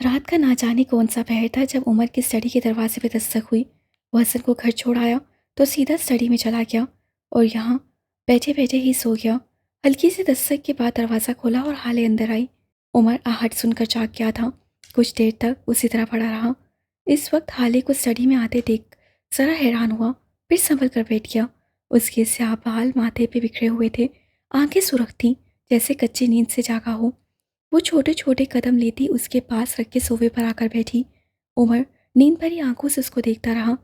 रात का ना जाने कौन सा पहर था जब उमर की स्टडी के दरवाजे पे दस्तक हुई। वो हसन को घर छोड़ आया तो सीधा स्टडी में चला गया और यहाँ बैठे बैठे ही सो गया। हल्की सी दस्तक के बाद दरवाज़ा खोला और हाले अंदर आई। उमर आहट सुनकर जाग गया था। कुछ देर तक उसी तरह पड़ा रहा। इस वक्त हाले को स्टडी में आते देख जरा हैरान हुआ, फिर संभल कर बैठ गया। उसके स्याह बाल माथे पे बिखरे हुए थे, आंखें सुरख थीं जैसे कच्ची नींद से जागा हो। वो छोटे छोटे कदम लेती उसके पास रख के सोफे पर आकर बैठी। उमर नींद भरी आंखों से उसको देखता रहा।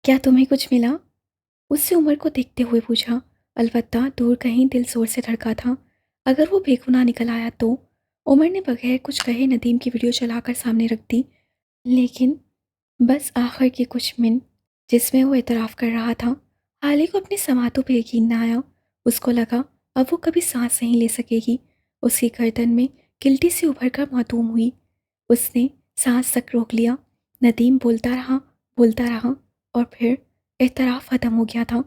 क्या तुम्हें कुछ मिला? उससे उमर को देखते हुए पूछा। अलबत्ता दूर कहीं दिल जोर से धड़का था। अगर वो बेगुनाह निकल आया तो? उमर ने बगैर कुछ कहे नदीम की वीडियो चलाकर सामने रख दी। लेकिन बस आखिर के कुछ मिनट जिसमें वो इतराफ़ कर रहा था। हाले को अपने समातों पे यकीन न आया। उसको लगा अब वो कभी सांस नहीं ले सकेगी। उसकी गर्दन में गिल्टी से उभर कर मातूम हुई। उसने सांस तक रोक लिया। नदीम बोलता रहा और फिर एतराफ़ ख़त्म हो गया था।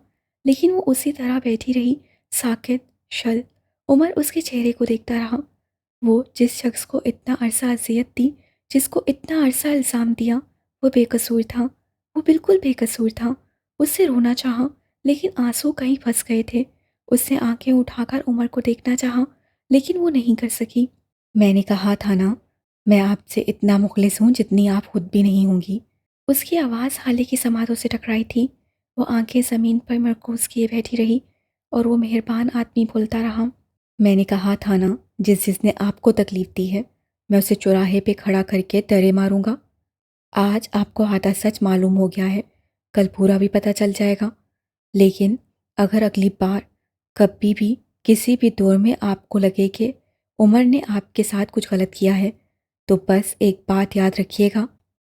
लेकिन वो उसी तरह बैठी रही, साकित शल। उमर उसके चेहरे को देखता रहा। वो जिस शख्स को इतना अरसा अज़ियत दी, जिसको इतना अरसा इल्ज़ाम दिया, वो बेकसूर था। वो बिल्कुल बेकसूर था। उससे रोना चाहा, लेकिन आंसू कहीं फंस गए थे। उसने आंखें उठाकर उमर को देखना चाहा, लेकिन वो नहीं कर सकी। मैंने कहा था ना, मैं आपसे इतना मुखलिस हूँ जितनी आप खुद भी नहीं होंगी। उसकी आवाज़ हाले की समातों से टकराई थी। वो आंखें ज़मीन पर मरकूज़ किए बैठी रही और वो मेहरबान आदमी बोलता रहा। मैंने कहा था ना, जिसने आपको तकलीफ़ दी है, मैं उसे चौराहे पे खड़ा करके तरे मारूंगा। आज आपको आधा सच मालूम हो गया है, कल पूरा भी पता चल जाएगा। लेकिन अगर अगली बार कभी भी किसी भी दौर में आपको लगे कि उमर ने आपके साथ कुछ गलत किया है, तो बस एक बात याद रखिएगा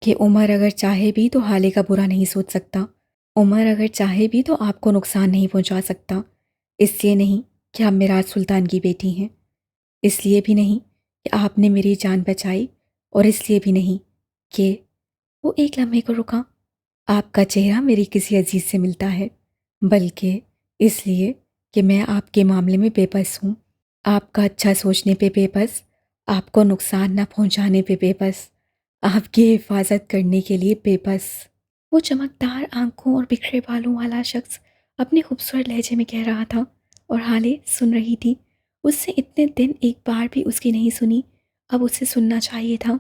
कि उमर अगर चाहे भी तो हाले का बुरा नहीं सोच सकता। उमर अगर चाहे भी तो आपको नुकसान नहीं पहुंचा सकता। इसलिए नहीं कि आप मिराज सुल्तान की बेटी हैं, इसलिए भी नहीं कि आपने मेरी जान बचाई, और इसलिए भी नहीं कि वो एक लम्हे को रुका। आपका चेहरा मेरी किसी अजीज़ से मिलता है, बल्कि इसलिए कि मैं आपके मामले में बेबस हूँ। आपका अच्छा सोचने पे बेबस, आपको नुकसान न पहुँचाने पे बेबस, आपकी हिफाजत करने के लिए बेबस। वो चमकदार आंखों और बिखरे बालों वाला शख्स अपने खूबसूरत लहजे में कह रहा था और हाले सुन रही थी। उससे इतने दिन एक बार भी उसकी नहीं सुनी, अब उसे सुनना चाहिए था।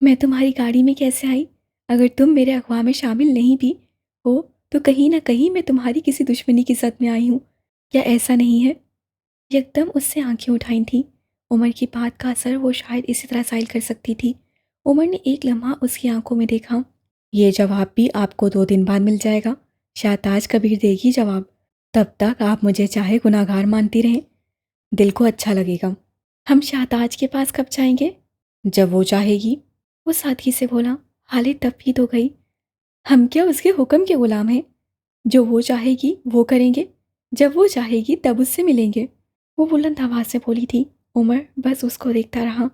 मैं तुम्हारी गाड़ी में कैसे आई? अगर तुम मेरे अगवा में शामिल नहीं भी हो तो कहीं ना कहीं मैं तुम्हारी किसी दुश्मनी की जद में आई हूँ। क्या ऐसा नहीं है? यकदम उससे आंखें उठाई थीं। उमर की बात का असर वो शायद इसी तरह ज़ाहिर कर सकती थी। उमर ने एक लम्हा उसकी आंखों में देखा। ये जवाब भी आपको 2 दिन बाद मिल जाएगा। शाहताज कबीर देगी जवाब। तब तक आप मुझे चाहे गुनाहगार मानती रहें, दिल को अच्छा लगेगा। हम शाहताज के पास कब जाएंगे? जब वो चाहेगी, वो सादगी से बोला। हाले तब ही तो गई। हम क्या उसके हुक्म के गुलाम हैं? जो वो चाहेगी वो करेंगे, जब वो चाहेगी तब उससे मिलेंगे। वो बुलंद आवाज़ से बोली थी। उमर बस उसको देखता रहा।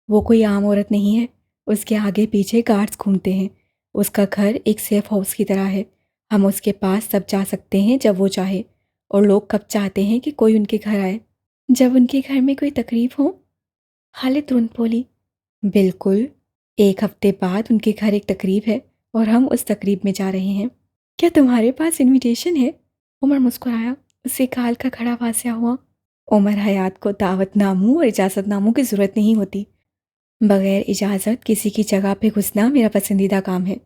वो कोई आम औरत नहीं है। उसके आगे पीछे गार्ड्स घूमते हैं। उसका घर एक सेफ हाउस की तरह है। हम उसके पास तब जा सकते हैं जब वो चाहे, और लोग कब चाहते हैं कि कोई उनके घर आए? जब उनके घर में कोई तकरीफ हो। खालिद तुरंत बोली। बिल्कुल, 1 हफ्ते बाद उनके घर एक तकरीब है और हम उस तकरीब में जा रहे हैं। क्या तुम्हारे पास इनविटेशन है? उमर मुस्कुराया। उससे काल का खड़ा वास्या हुआ। उमर हयात को दावतनामों और इजाज़तनामों की ज़रूरत नहीं होती। बगैर इजाज़त किसी की जगह पे घुसना मेरा पसंदीदा काम है।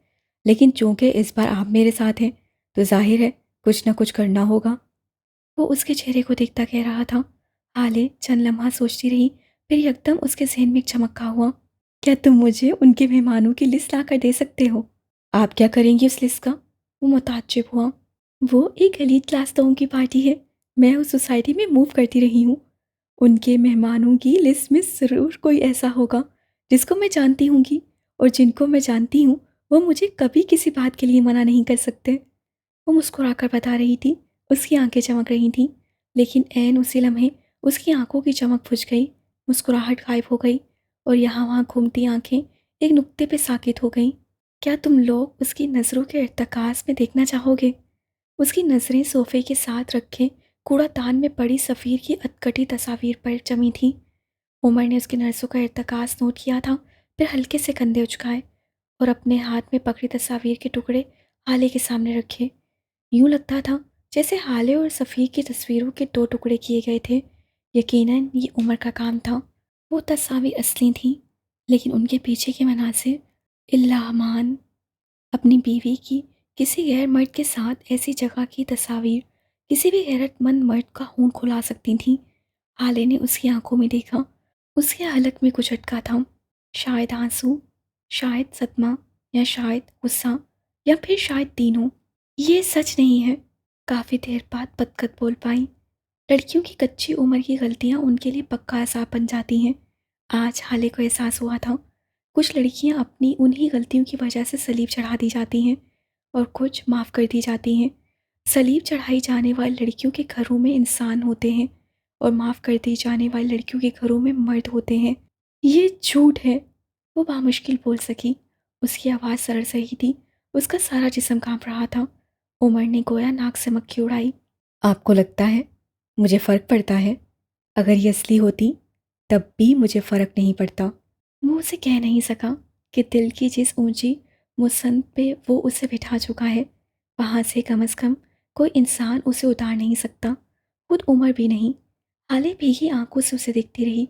लेकिन चूंकि इस बार आप मेरे साथ हैं तो जाहिर है कुछ ना कुछ करना होगा। वो उसके चेहरे को देखता कह रहा था। हाले चंद लम्हा सोचती रही, फिर यकदम उसके जहन में एक चमक्का हुआ। क्या तुम मुझे उनके मेहमानों की लिस्ट ला कर दे सकते हो? आप क्या करेंगी उस लिस्ट का? वो मुताज्जिब हुआ। वो एक एलीट क्लास लोगों की पार्टी है। मैं उस सोसाइटी में मूव करती रही हूँ। उनके मेहमानों की लिस्ट में ज़रूर कोई ऐसा होगा जिसको मैं जानती हूँगी, और जिनको मैं जानती हूँ वो मुझे कभी किसी बात के लिए मना नहीं कर सकते। वो मुस्कुराकर बता रही थी। उसकी आंखें चमक रही थीं, लेकिन ऐन उसी लम्हे उसकी आंखों की चमक बुझ गई। मुस्कुराहट गायब हो गई और यहाँ वहाँ घूमती आंखें एक नुक्ते पे साकित हो गईं। क्या तुम लोग उसकी नज़रों के इर्तकाज़ में देखना चाहोगे? उसकी नज़रें सोफ़े के साथ रखे कूड़ादान में पड़ी सफ़ीर की अधकटी तस्वीर पर जमी थी। उमर ने उसकी नज़रों का इर्तकाज़ नोट किया था, फिर हल्के से कंधे उचकाए और अपने हाथ में पकड़ी तस्वीर के टुकड़े हाले के सामने रखे। यूं लगता था जैसे हाले और सफ़ीर की तस्वीरों के दो टुकड़े किए गए थे। यकीनन ये उमर का काम था। वो तस्वीर असली थी, लेकिन उनके पीछे के मनासिर इल्हामान, अपनी बीवी की किसी गैर मर्द के साथ ऐसी जगह की तस्वीर किसी भी गैरतमंद मर्द का खून खुला सकती थी। हाले ने उसकी आंखों में देखा। उसके हलक में कुछ अटका था, शायद आंसू, शायद सदमा, या शायद गुस्सा, या फिर शायद तीनों। ये सच नहीं है, काफ़ी देर बाद बदकत बोल पाई। लड़कियों की कच्ची उम्र की गलतियां उनके लिए पक्का अज़ाब बन जाती हैं। आज हाले को एहसास हुआ था, कुछ लड़कियां अपनी उन्हीं गलतियों की वजह से सलीब चढ़ा दी जाती हैं और कुछ माफ़ कर दी जाती हैं। सलीब चढ़ाई जाने वाली लड़कियों के घरों में इंसान होते हैं और माफ़ कर दी जाने वाली लड़कियों के घरों में मर्द होते हैं। ये झूठ है, वो बामुश्किल बोल सकी। उसकी आवाज़ सरल सही थी, उसका सारा जिस्म कांप रहा था। उमर ने गोया नाक से मक्खी उड़ाई। आपको लगता है मुझे फ़र्क पड़ता है? अगर ये असली होती तब भी मुझे फ़र्क नहीं पड़ता। मुंह से कह नहीं सका कि दिल की जिस ऊंची मुसंद पे वो उसे बिठा चुका है, वहाँ से कम से कम कोई इंसान उसे उतार नहीं सकता, खुद उमर भी नहीं। हाले भीगी आंखों से उसे देखती रही।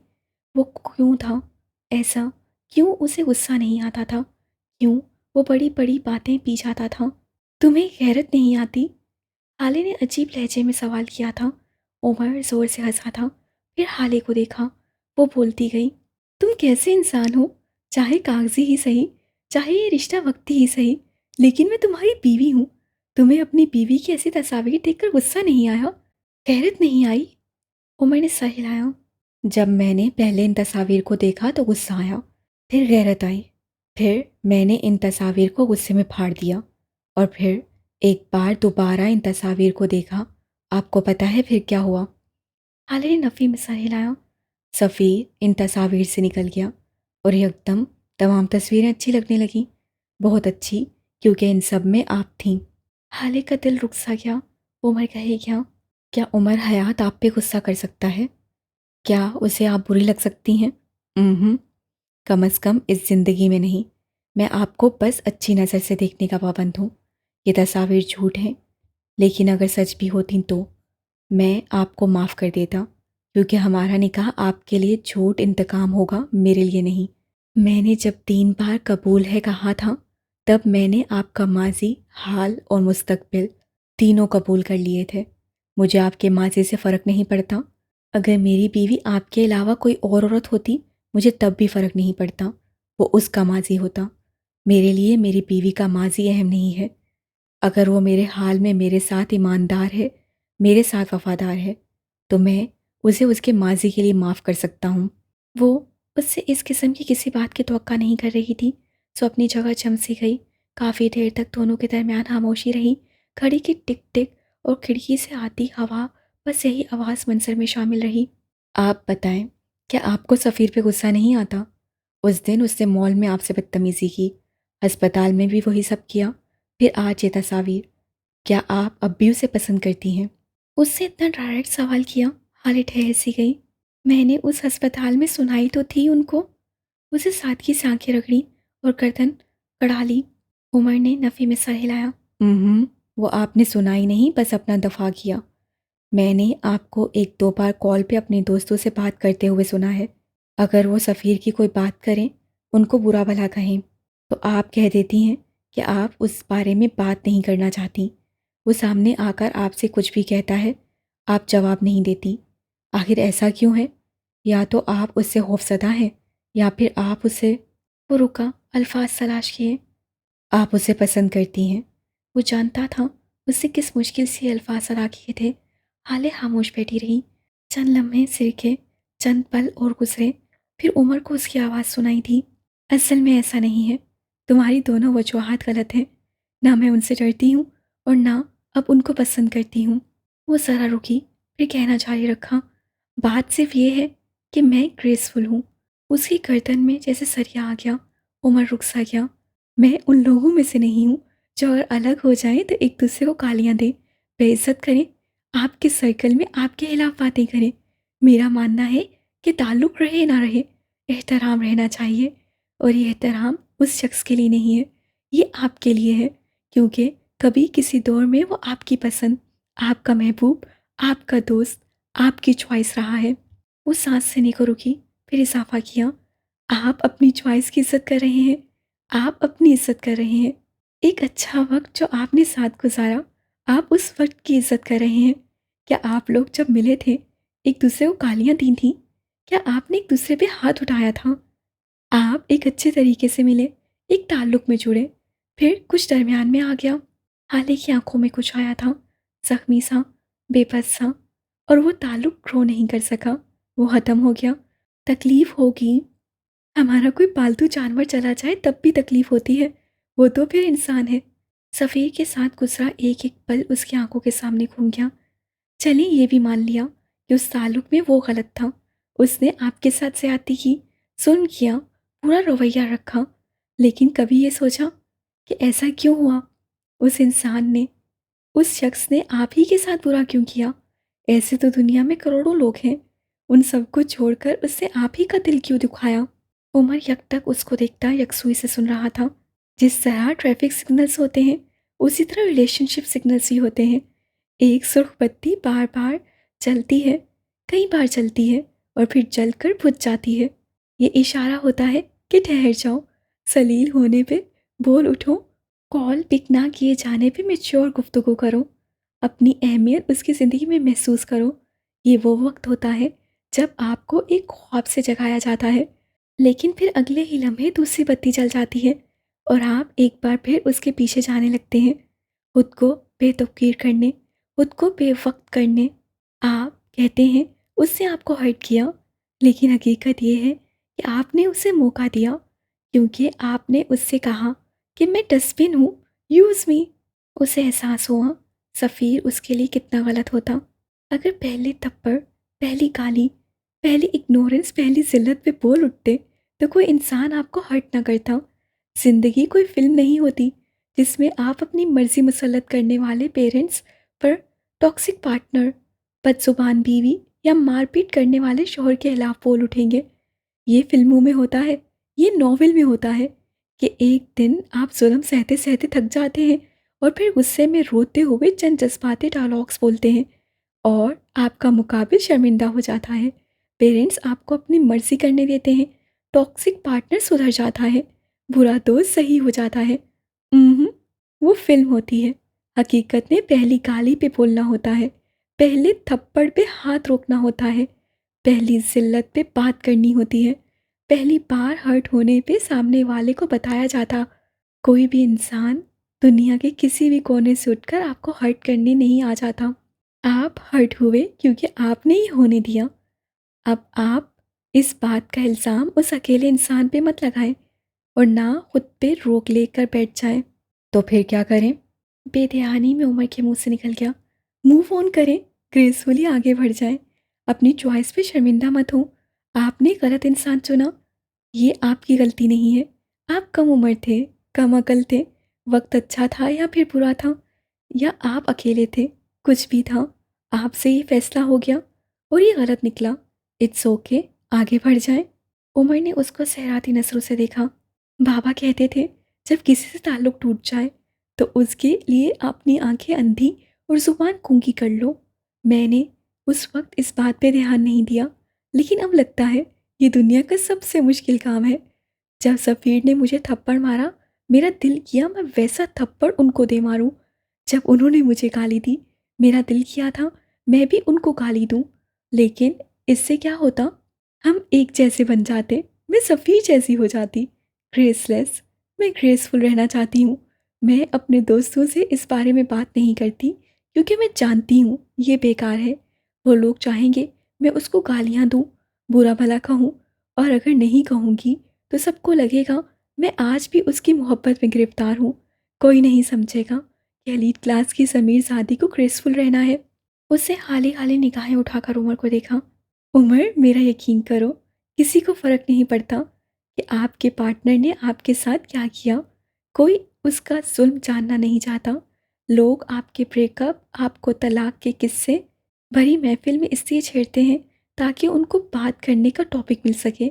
वो क्यों था ऐसा? क्यों उसे गुस्सा नहीं आता था? क्यों वो बड़ी बड़ी बातें पी जाता था? तुम्हें गैरत नहीं आती? हाले ने अजीब लहजे में सवाल किया था। उमर जोर से हंसा था, फिर हाले को देखा। वो बोलती गई, तुम कैसे इंसान हो? चाहे कागजी ही सही, चाहे ये रिश्ता वक्ती ही सही, लेकिन मैं तुम्हारी बीवी हूँ। तुम्हें अपनी बीवी की ऐसी तस्वीर देखकर गुस्सा नहीं आया? गैरत नहीं आई? उमर ने सर हिलाया। जब मैंने पहले इन तस्वीर को देखा तो गुस्सा आया, फिर गैरत आई, फिर मैंने इन तस्वीर को गुस्से में फाड़ दिया, और फिर एक बार दोबारा इन तस्वीर को देखा। आपको पता है फिर क्या हुआ? हाले ने नफ़ी में सर हिलाया। सफ़ीर इन तस्वीर से निकल गया और एकदम तमाम तस्वीरें अच्छी लगने लगीं। बहुत अच्छी, क्योंकि इन सब में आप थीं। हाले का दिल रुक सा गया। उमर कहे क्या उमर हयात आप पे गुस्सा कर सकता है? क्या उसे आप बुरी लग सकती हैं? कम अज़ कम इस ज़िंदगी में नहीं। मैं आपको बस अच्छी नज़र से देखने का पाबंद हूँ। ये तस्वीर झूठ हैं, लेकिन अगर सच भी होती तो मैं आपको माफ़ कर देता, क्योंकि हमारा निकाह आपके लिए झूठ इंतकाम होगा, मेरे लिए नहीं। मैंने जब 3 बार कबूल है कहा था, तब मैंने आपका माजी, हाल और मुस्तकबिल तीनों कबूल कर लिए थे। मुझे आपके माजी से फ़र्क नहीं पड़ता। अगर मेरी बीवी आपके अलावा कोई और औरत होती, मुझे तब भी फ़र्क नहीं पड़ता। वो उसका माजी होता। मेरे लिए मेरी बीवी का माजी अहम नहीं है। अगर वो मेरे हाल में मेरे साथ ईमानदार है, मेरे साथ वफादार है, तो मैं उसे उसके माजी के लिए माफ़ कर सकता हूँ। वो उससे इस किस्म की किसी बात की तवक्का नहीं कर रही थी, सो अपनी जगह जम सी गई। काफ़ी देर तक दोनों के दरमियान खामोशी रही। घड़ी की टिक टिक और खिड़की से आती हवा, बस यही आवाज़ मंजर में शामिल रही। आप बताएं, क्या आपको सफ़ीर पे गुस्सा नहीं आता? उस दिन उसने मॉल में आपसे बदतमीज़ी की, अस्पताल में भी वही सब किया, फिर आज ये तस्वीर। क्या आप अब भी उसे पसंद करती हैं? उससे इतना डायरेक्ट सवाल किया। हाले ठहर सी गई। मैंने उस अस्पताल में सुनाई तो थी उनको। उसे सादगी से आंखें रगड़ी और गर्दन कड़ा ली। उमर ने नफ़ी में सर हिलाया। वो आपने सुनाई नहीं, बस अपना दफा किया। मैंने आपको 1-2 बार कॉल पे अपने दोस्तों से बात करते हुए सुना है। अगर वो सफ़ीर की कोई बात करें, उनको बुरा भला कहें, तो आप कह देती हैं कि आप उस बारे में बात नहीं करना चाहती। वो सामने आकर आपसे कुछ भी कहता है, आप जवाब नहीं देती। आखिर ऐसा क्यों है? या तो आप उससे खौफज़दा हैं, या फिर आप उसे। वो रुका, अल्फाज तलाश किए। आप उसे पसंद करती हैं। वो जानता था उससे किस मुश्किल से ये अल्फाज अदा किए थे। हाले खामोश बैठी रही। चंद लम्हे सिरके, चंद पल और गुजरे, फिर उमर को उसकी आवाज़ सुनाई थी। असल में ऐसा नहीं है। तुम्हारी दोनों वजूहात गलत हैं। ना मैं उनसे डरती हूँ और ना अब उनको पसंद करती हूँ। वो ज़रा रुकी, फिर कहना जारी रखा। बात सिर्फ ये है कि मैं ग्रेसफुल हूँ। उसकी गर्दन में जैसे सरिया आ गया। उमर रुक सा गया। मैं उन लोगों में से नहीं हूँ जो अगर अलग हो जाएं तो एक दूसरे को गालियाँ दें, बेइज्जत करें, आपके सर्कल में आपके खिलाफ बातें करें। मेरा मानना है कि ताल्लुक़ रहे ना रहे, एहतराम रहना चाहिए। और ये एहतराम उस शख्स के लिए नहीं है, ये आपके लिए है, क्योंकि कभी किसी दौर में वो आपकी पसंद, आपका महबूब, आपका दोस्त, आपकी चॉइस रहा है। वो सांस लेने को रुकी, फिर इजाफा किया, आप अपनी चॉइस की इज्जत कर रहे हैं, आप अपनी इज्जत कर रहे हैं। एक अच्छा वक्त जो आपने साथ गुजारा, आप उस वक्त की इज्जत कर रहे हैं। क्या आप लोग जब मिले थे, एक दूसरे को गालियां दी थी? क्या आपने एक दूसरे पे हाथ उठाया था? आप एक अच्छे तरीके से मिले, एक ताल्लुक में जुड़े, फिर कुछ दरमियान में आ गया। हाले की आंखों में कुछ आया था, जख्मी सा, बेबस सा, और वो ताल्लुक ग्रो नहीं कर सका, वो ख़त्म हो गया। तकलीफ़ होगी, हमारा कोई पालतू जानवर चला जाए तब भी तकलीफ़ होती है, वो तो फिर इंसान है। सफ़ीर के साथ गुजरा एक एक पल उसकी आंखों के सामने घूम गया। चलिए ये भी मान लिया कि उस ताल्लुक में वो गलत था, उसने आपके साथ ज़्यादती की, जुल्म किया, पूरा रवैया रखा, लेकिन कभी ये सोचा कि ऐसा क्यों हुआ? उस इंसान ने, उस शख्स ने आप ही के साथ बुरा क्यों किया? ऐसे तो दुनिया में करोड़ों लोग हैं, उन सबको छोड़कर उससे आप ही का दिल क्यों दुखाया? उमर यकटक उसको देखता यकसुई से सुन रहा था। जिस तरह ट्रैफिक सिग्नल्स होते हैं, उसी तरह रिलेशनशिप सिग्नल्स भी होते हैं। एक सुर्ख बत्ती बार बार चलती है, कई बार चलती है और फिर जलकर बुझ जाती है। ये इशारा होता है कि ठहर जाओ, सलील होने पे बोल उठो, कॉल पिक ना किए जाने पे मैच्योर गुफ्तगू करो, अपनी अहमियत उसकी ज़िंदगी में महसूस करो। ये वो वक्त होता है जब आपको एक ख्वाब से जगाया जाता है, लेकिन फिर अगले ही लम्हे दूसरी बत्ती जल जाती है और आप एक बार फिर उसके पीछे जाने लगते हैं, खुद को बेतौकीर करने, खुद को बेवक्त करने। आप कहते हैं उसने आपको हर्ट किया, लेकिन हकीकत ये है कि आपने उसे मौका दिया, क्योंकि आपने उससे कहा कि मैं डस्टबिन हूँ, यूज़ मी। उसे एहसास हुआ सफ़ीर उसके लिए कितना गलत होता। अगर पहले थप्पड़, पहली गाली, पहली इग्नोरेंस, पहली जिल्लत पे बोल उठते, तो कोई इंसान आपको हर्ट ना करता। ज़िंदगी कोई फ़िल्म नहीं होती जिसमें आप अपनी मर्ज़ी मुसल्लत करने वाले पेरेंट्स पर टॉक्सिक पार्टनर, बदज़ुबान बीवी या मारपीट करने वाले शौहर के खिलाफ बोल उठेंगे। ये फ़िल्मों में होता है, ये नॉवेल में होता है कि एक दिन आप ज़ुल्म सहते-सहते थक जाते हैं और फिर गुस्से में रोते हुए चंद जज़्बाती डायलॉग्स बोलते हैं और आपका मुकाबिल शर्मिंदा हो जाता है। पेरेंट्स आपको अपनी मर्ज़ी करने देते हैं, टॉक्सिक पार्टनर सुधर जाता है, बुरा दोस्त सही हो जाता है। वो फ़िल्म होती है। हकीकत में पहली गाली पे बोलना होता है, पहले थप्पड़ पे हाथ रोकना होता है, पहली ज़िल्लत पे बात करनी होती है, पहली बार हर्ट होने पे सामने वाले को बताया जाता। कोई भी इंसान दुनिया के किसी भी कोने से उठकर आपको हर्ट करने नहीं आ जाता। आप हर्ट हुए क्योंकि आपने ही होने दिया। अब आप इस बात का इल्ज़ाम उस अकेले इंसान पे मत लगाएं और ना खुद पे रोक लेकर बैठ जाएं। तो फिर क्या करें? बेध्यानी में उमर के मुंह से निकल गया। मूव ऑन करें, ग्रेसफुली आगे बढ़ जाएं। अपनी चॉइस पे शर्मिंदा मत हो। आपने गलत इंसान चुना, ये आपकी गलती नहीं है। आप कम उम्र थे, कम अकल थे, वक्त अच्छा था या फिर बुरा था, या आप अकेले थे, कुछ भी था, आपसे ये फैसला हो गया और ये गलत निकला। इट्स ओके, आगे बढ़ जाएं। उमर ने उसको सहराती नजरों से देखा। बाबा कहते थे जब किसी से ताल्लुक टूट जाए तो उसके लिए अपनी आंखें अंधी और जुबान गूंगी कर लो। मैंने उस वक्त इस बात पे ध्यान नहीं दिया, लेकिन अब लगता है ये दुनिया का सबसे मुश्किल काम है। जब सफ़ीर ने मुझे थप्पड़ मारा, मेरा दिल किया मैं वैसा थप्पड़ उनको दे मारूं। जब उन्होंने मुझे गाली दी, मेरा दिल किया था मैं भी उनको गाली दूं। लेकिन इससे क्या होता? हम एक जैसे बन जाते, मैं सफ़ीर जैसी हो जाती, ग्रेसलेस। मैं ग्रेसफुल रहना चाहती हूँ। मैं अपने दोस्तों से इस बारे में बात नहीं करती, क्योंकि मैं जानती हूँ ये बेकार है। वो लोग चाहेंगे मैं उसको गालियाँ दूँ, बुरा भला कहूँ, और अगर नहीं कहूँगी तो सबको लगेगा मैं आज भी उसकी मोहब्बत में गिरफ्तार हूँ। कोई नहीं समझेगा कि एलीट क्लास की ज़मीर ज़ादी को ग्रेसफुल रहना है। उससे हाली हाली निगाहें उठाकर उमर को देखा। उमर, मेरा यकीन करो, किसी को फ़र्क नहीं पड़ता कि आपके पार्टनर ने आपके साथ क्या किया। कोई उसका जुल्म जानना नहीं चाहता। लोग आपके ब्रेकअप, आपको तलाक के किस्से भरी महफिल में इसलिए छेड़ते हैं ताकि उनको बात करने का टॉपिक मिल सके,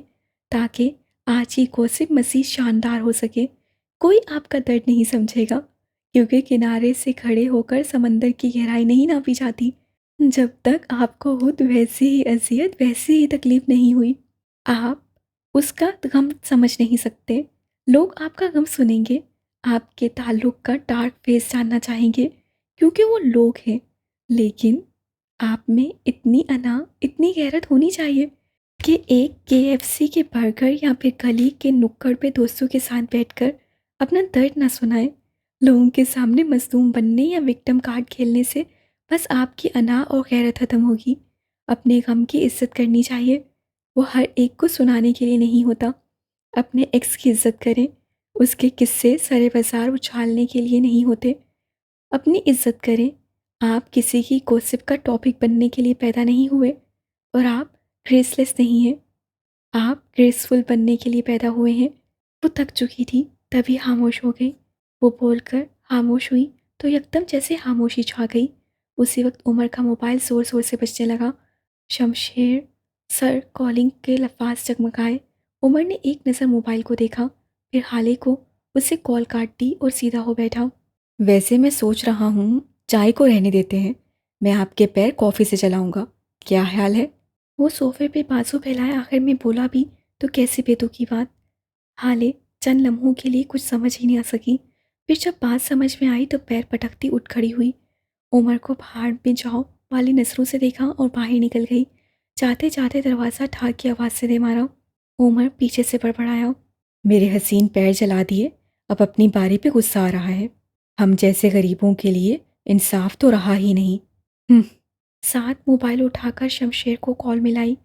ताकि आज की गॉसिप मज़ीद शानदार हो सके। कोई आपका दर्द नहीं समझेगा, क्योंकि किनारे से खड़े होकर समंदर की गहराई नहीं नापी जाती। जब तक आपको खुद वैसी ही अज़ियत, वैसी ही तकलीफ़ नहीं हुई, आप उसका गम समझ नहीं सकते। लोग आपका गम सुनेंगे, आपके ताल्लुक का डार्क फेस जानना चाहेंगे, क्योंकि वो लोग हैं। लेकिन आप में इतनी अना, इतनी गैरत होनी चाहिए कि एक केएफसी के बर्गर या फिर गली के नुक्कड़ पे दोस्तों के साथ बैठकर अपना दर्द ना सुनाए। लोगों के सामने मज़लूम बनने या विक्टिम कार्ड खेलने से बस आपकी अना और गैरत ख़त्म होगी। अपने गम की इज़्ज़त करनी चाहिए। वो हर एक को सुनाने के लिए नहीं होता। अपने एक्स की इज़्ज़त करें। उसके किस्से सरे बाज़ार उछालने के लिए नहीं होते। अपनी इज़्ज़त करें। आप किसी की गॉसिप का टॉपिक बनने के लिए पैदा नहीं हुए, और आप ग्रेसलेस नहीं हैं। आप ग्रेसफुल बनने के लिए पैदा हुए हैं। वो थक चुकी थी, तभी खामोश हो गई। वो बोलकर खामोश हुई तो एकदम जैसे खामोशी छा गई। उसी वक्त उमर का मोबाइल ज़ोर ज़ोर से बजने लगा। शमशेर सर कॉलिंग के लफ्ज़ जगमगाए। उमर ने एक नज़र मोबाइल को देखा, फिर हाले को उससे कॉल काट दी और सीधा हो बैठा। वैसे मैं सोच रहा हूँ, चाय को रहने देते हैं। मैं आपके पैर कॉफ़ी से चलाऊँगा। क्या ख्याल है? वो सोफे पे बाजू फैलाए आखिर में बोला भी तो कैसी बेतुकी बात। हाले चंद लम्हों के लिए कुछ समझ ही नहीं आ सकी। फिर जब बात समझ में आई तो पैर पटकती उठ खड़ी हुई। उमर को भाड़ में जाओ वाली नज़रों से देखा और बाहर निकल गई। जाते जाते दरवाज़ा ठाक की आवाज़ से दे मारा। उमर पीछे से बड़बड़ाया, मेरे हसीन पैर जला दिए। अब अपनी बारी पे गुस्सा आ रहा है। हम जैसे गरीबों के लिए इंसाफ तो रहा ही नहीं। हम्म। साथ मोबाइल उठाकर शमशेर को कॉल मिलाई।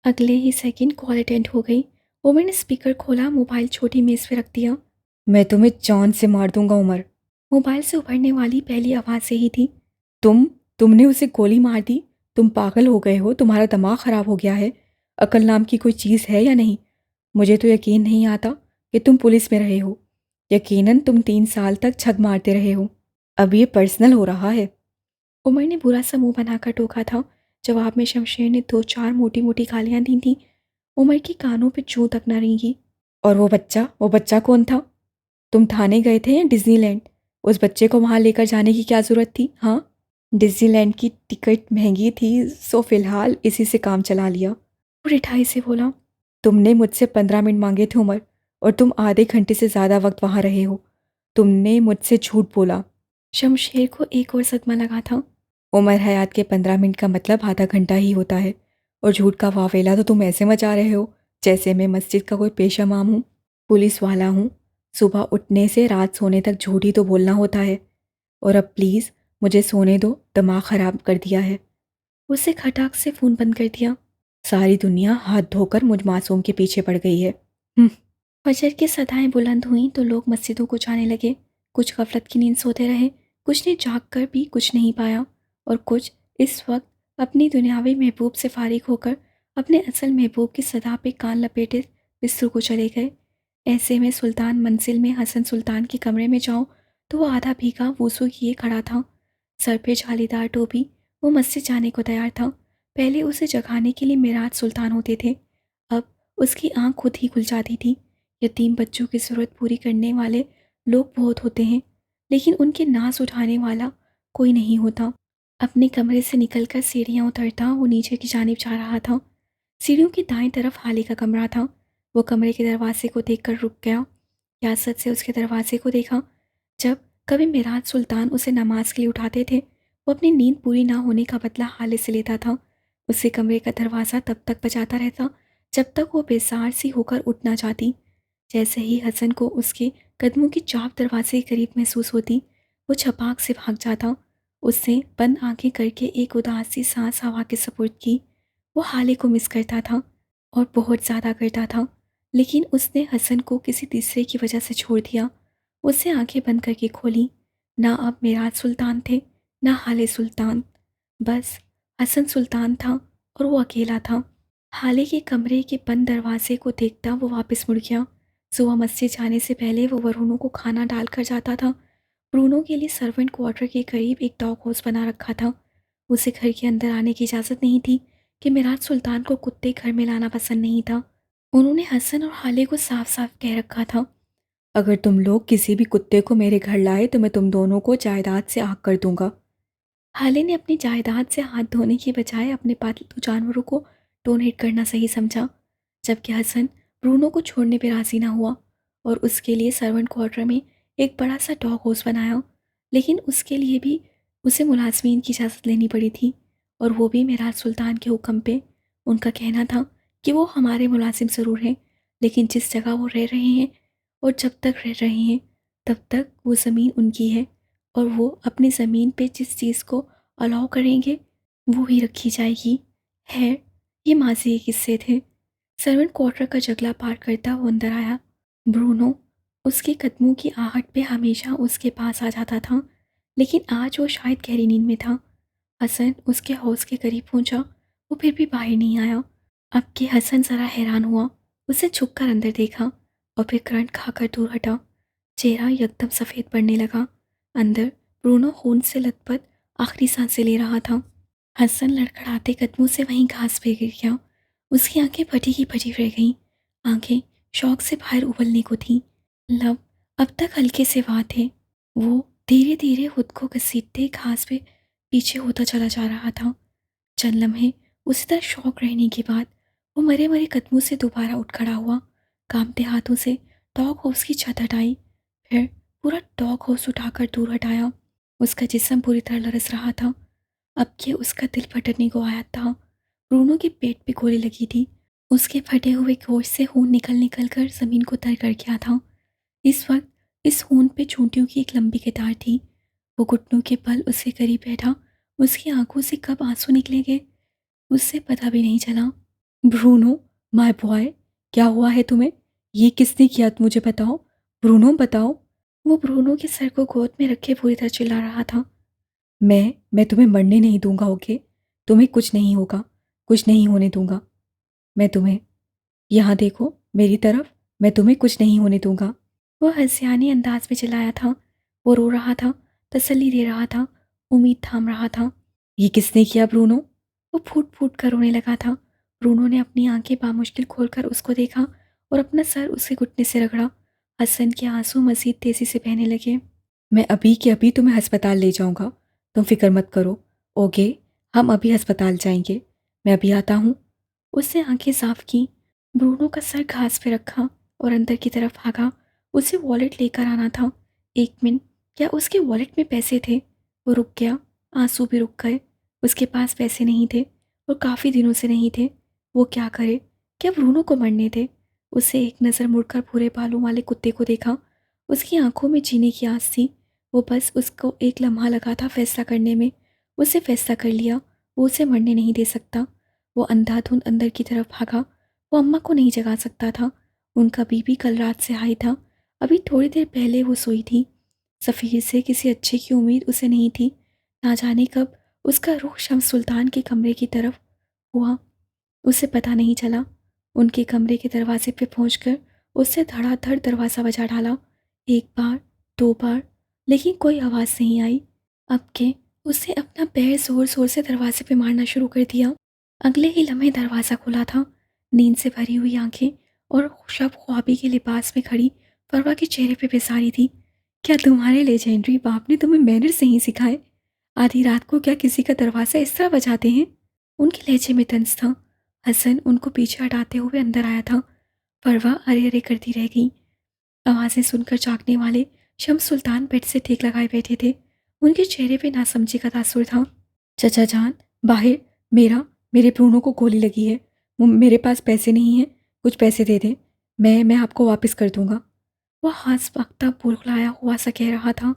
अगले ही सेकंड कॉल अटेंड हो गई। उमर ने स्पीकर खोला, मोबाइल छोटी मेज़ पे रख दिया। मैं तुम्हें जान से मार दूंगा उमर। मोबाइल से उभरने वाली पहली आवाज़ से ही थी। तुमने उसे गोली मार दी। तुम पागल हो गए हो, तुम्हारा दिमाग ख़राब हो गया है। अकल नाम की कोई चीज़ है या नहीं? मुझे तो यकीन नहीं आता कि तुम पुलिस में रहे हो। यकीनन तुम 3 साल तक छग मारते रहे हो। अब ये पर्सनल हो रहा है। उमर ने बुरा सा मुंह बनाकर टोका था। जवाब में शमशेर ने 2-4 मोटी मोटी गालियां दी थीं। उमर की कानों पे जूं तक न रेंगी। और वो बच्चा कौन था? तुम थाने गए थे या डिज्नीलैंड? उस बच्चे को वहां लेकर जाने की क्या जरूरत थी? हाँ, डिज्नीलैंड की टिकट महंगी थी, सो फिलहाल इसी से काम चला लिया। वो रिठाई से बोला, तुमने मुझसे 15 मिनट मांगे थे उमर, और तुम आधे घंटे से ज़्यादा वक्त वहाँ रहे हो। तुमने मुझसे झूठ बोला। शमशेर को एक और सदमा लगा था। उमर हयात के 15 मिनट का मतलब आधा घंटा ही होता है, और झूठ का वावेला तो तुम ऐसे मचा रहे हो जैसे मैं मस्जिद का कोई पेशा इमाम हूँ, पुलिस वाला हूँ। सुबह उठने से रात सोने तक झूठ ही तो बोलना होता है। और अब प्लीज़ मुझे सोने दो, दिमाग ख़राब कर दिया है। उसे खटाक से फ़ोन बंद कर दिया। सारी दुनिया हाथ धोकर मुझ मासूम के पीछे पड़ गई है। फजर की सदाएं बुलंद हुईं तो लोग मस्जिदों को जाने लगे। कुछ गफलत की नींद सोते रहे, कुछ ने जाग कर भी कुछ नहीं पाया, और कुछ इस वक्त अपनी दुनियावी महबूब से फारिग होकर अपने असल महबूब की सदा पे कान लपेटे बिस्तर को चले गए। ऐसे में सुल्तान मंजिल में हसन सुल्तान के कमरे में जाऊं तो वो आधा भीगा वुज़ू किए खड़ा था, सर पे जालीदार टोपी। वो मस्जिद जाने को तैयार था। पहले उसे जगाने के लिए मिराज सुल्तान होते थे, अब उसकी आंख खुद ही खुल जाती थी। यतीम बच्चों की ज़रूरत पूरी करने वाले लोग बहुत होते हैं, लेकिन उनके नाज उठाने वाला कोई नहीं होता। अपने कमरे से निकलकर सीढ़ियाँ उतरता वो नीचे की जानिब जा रहा था। सीढ़ियों की दाईं तरफ हाले का कमरा था। वो कमरे के दरवाजे को देखकर रुक गया। यासत से उसके दरवाजे को देखा। जब कभी मिराज सुल्तान उसे नमाज के लिए उठाते थे, वो अपनी नींद पूरी ना होने का बदला हाले से लेता था। उससे कमरे का दरवाज़ा तब तक बजाता रहता जब तक वो बेजार सी होकर उठ ना जाती। जैसे ही हसन को उसके कदमों की चाप दरवाजे के करीब महसूस होती, वो छपाक से भाग जाता। उससे बंद आंखें करके एक उदास सी सांस हवा के सपुर्द की। वो हाले को मिस करता था, और बहुत ज़्यादा करता था, लेकिन उसने हसन को किसी तीसरे की वजह से छोड़ दिया। उससे आंखें बंद करके खोली। ना अब मिराज सुल्तान थे, ना हाले सुल्तान, बस हसन सुल्तान था, और वो अकेला था। हाले के कमरे के बंद दरवाजे को देखता वो वापस मुड़ गया। सुबह मस्जिद जाने से पहले वो वरुणों को खाना डालकर जाता था। ब्रूनो के लिए सर्वेंट क्वार्टर के करीब एक डॉग हाउस बना रखा था। उसे घर के अंदर आने की इजाज़त नहीं थी कि मिराज सुल्तान को कुत्ते घर में लाना पसंद नहीं था। उन्होंने हसन और हाले को साफ साफ कह रखा था, अगर तुम लोग किसी भी कुत्ते को मेरे घर लाए तो मैं तुम दोनों को जायदाद से आग कर दूंगा। हाले ने अपनी जायदाद से हाथ धोने की बजाय अपने पालतू जानवरों को डोनेट करना सही समझा, जबकि हसन ब्रूनो को छोड़ने पर राजी ना हुआ और उसके लिए सर्वेंट क्वार्टर में एक बड़ा सा डॉग हाउस बनाया। लेकिन उसके लिए भी उसे मुलाजमीन की इजाज़त लेनी पड़ी थी, और वो भी मिराज सुल्तान के हुक्म पे। उनका कहना था कि वो हमारे मुलाजिम ज़रूर हैं, लेकिन जिस जगह वो रह रहे हैं और जब तक रह रहे हैं तब तक वो ज़मीन उनकी है, और वो अपनी ज़मीन पे जिस चीज़ को अलाउ करेंगे वो ही रखी जाएगी। है, ये माजी के किस्से थे। सर्वेंट क्वार्टर का जगला पार करता वो अंदर आया। ब्रूनो उसके कदमों की आहट पे हमेशा उसके पास आ जाता था, लेकिन आज वो शायद गहरी नींद में था। हसन उसके हौस के करीब पहुंचा, वो फिर भी बाहर नहीं आया। अब के हसन ज़रा हैरान हुआ, उसे झुककर अंदर देखा और फिर करंट खाकर दूर हटा। चेहरा एकदम सफ़ेद पड़ने लगा। अंदर ब्रूनो खून से लथपथ आखिरी सांसें ले रहा था। हसन लड़खड़ाते कदमों से वहीं घास पे गिर गया। उसकी आंखें फटी की फटी रह गईं। आंखें शौक से बाहर उबलने को थीं। लब अब तक हल्के से वहाँ थे। वो धीरे धीरे खुद को घसीटते घास पे पीछे होता चला जा रहा था। चंद लम्हे उसी तरह शौक रहने के बाद वो मरे मरे कदमों से दोबारा उठ खड़ा हुआ। कांपते हाथों से डॉग हाउस की छत हटाई, फिर पूरा डॉग हाउस उठाकर दूर हटाया। उसका जिस्म पूरी तरह लरस रहा था। अब कि उसका दिल फटने को आया था। ब्रूनो के पेट पे गोली लगी थी। उसके फटे हुए गोश्त से खून निकल निकल कर ज़मीन को तर कर गया था। इस वक्त इस खून पे चोटियों की एक लंबी कतार थी। वो घुटनों के बल उसके करीब बैठा। उसकी आंखों से कब आंसू निकले गए उससे पता भी नहीं चला। ब्रूनो, माय बॉय, क्या हुआ है तुम्हें? ये किसने किया मुझे बताओ। ब्रूनो बताओ। वो ब्रूनो के सर को गोद में रखे पूरी तरह चिल्ला रहा था। मैं तुम्हें मरने नहीं दूंगा, ओके? तुम्हें कुछ नहीं होगा, कुछ नहीं होने दूंगा। मैं तुम्हें, यहाँ देखो मेरी तरफ, मैं तुम्हें कुछ नहीं होने दूंगा। वो हंसियाने अंदाज में चिल्लाया था। वो रो रहा था, तसल्ली दे रहा था, उम्मीद थाम रहा था। ये किसने किया ब्रूनो? वो फूट फूट कर रोने लगा था। ब्रूनो ने अपनी आंखें बामुश्किल खोलकर उसको देखा और अपना सर उसके घुटने से रगड़ा। हसन के आंसू मजीद तेजी से बहने लगे। मैं अभी के अभी तुम्हें अस्पताल ले जाऊंगा, तुम फिक्र मत करो, ओके? हम अभी अस्पताल जाएंगे, मैं अभी आता हूँ। उसने आंखें साफ की, ब्रूनो का सर घास पे रखा और अंदर की तरफ भागा। उसे वॉलेट लेकर आना था। एक मिनट, क्या उसके वॉलेट में पैसे थे? वो रुक गया, आंसू भी रुक गए। उसके पास पैसे नहीं थे और काफ़ी दिनों से नहीं थे। वो क्या करे? क्या ब्रूनो को मरने थे? उसे एक नज़र मुड़कर भूरे बालों वाले कुत्ते को देखा। उसकी आंखों में जीने की आस थी। वो बस उसको एक लम्हा लगा था फैसला करने में। उसे फैसला कर लिया, वो उसे मरने नहीं दे सकता। वो अंधाधुंध अंदर की तरफ भागा। वो अम्मा को नहीं जगा सकता था। उनका बीबी कल रात से हाई था। अभी थोड़ी देर पहले वो सोई थी। सफ़ीर से किसी अच्छे की उम्मीद उसे नहीं थी। ना जाने कब उसका रुख शम्स सुल्तान के कमरे की तरफ हुआ, उसे पता नहीं चला। उनके कमरे के दरवाजे पे पहुंचकर उससे धड़ाधड़ दरवाज़ा बजा डाला। एक बार, दो बार, लेकिन कोई आवाज़ नहीं आई। अब के उसने अपना पैर ज़ोर ज़ोर से दरवाजे पे मारना शुरू कर दिया। अगले ही लम्हे दरवाज़ा खुला था। नींद से भरी हुई आंखें और शब ख्वाबी के लिबास में खड़ी फरवा के चेहरे पे बेसारी थी। क्या तुम्हारे लेजेंडरी बाप ने तुम्हें मैनर्स नहीं सिखाए? आधी रात को क्या किसी का दरवाज़ा इस तरह बजाते हैं? उनके लहजे में तंज था। हसन उनको पीछे हटाते हुए अंदर आया था। फरवा अरे अरे करती रह गई। आवाज़ें सुनकर जागने वाले शम्स सुल्तान बेड से टेक लगाए बैठे थे। उनके चेहरे पे नासमझी का तासुर था। चचा जान, बाहर, मेरा मेरे ब्रूनो को गोली लगी है। मेरे पास पैसे नहीं हैं, कुछ पैसे दे दें, मैं आपको वापस कर दूंगा। वह हंस बकता बुलबुलाया हुआ सा कह रहा था।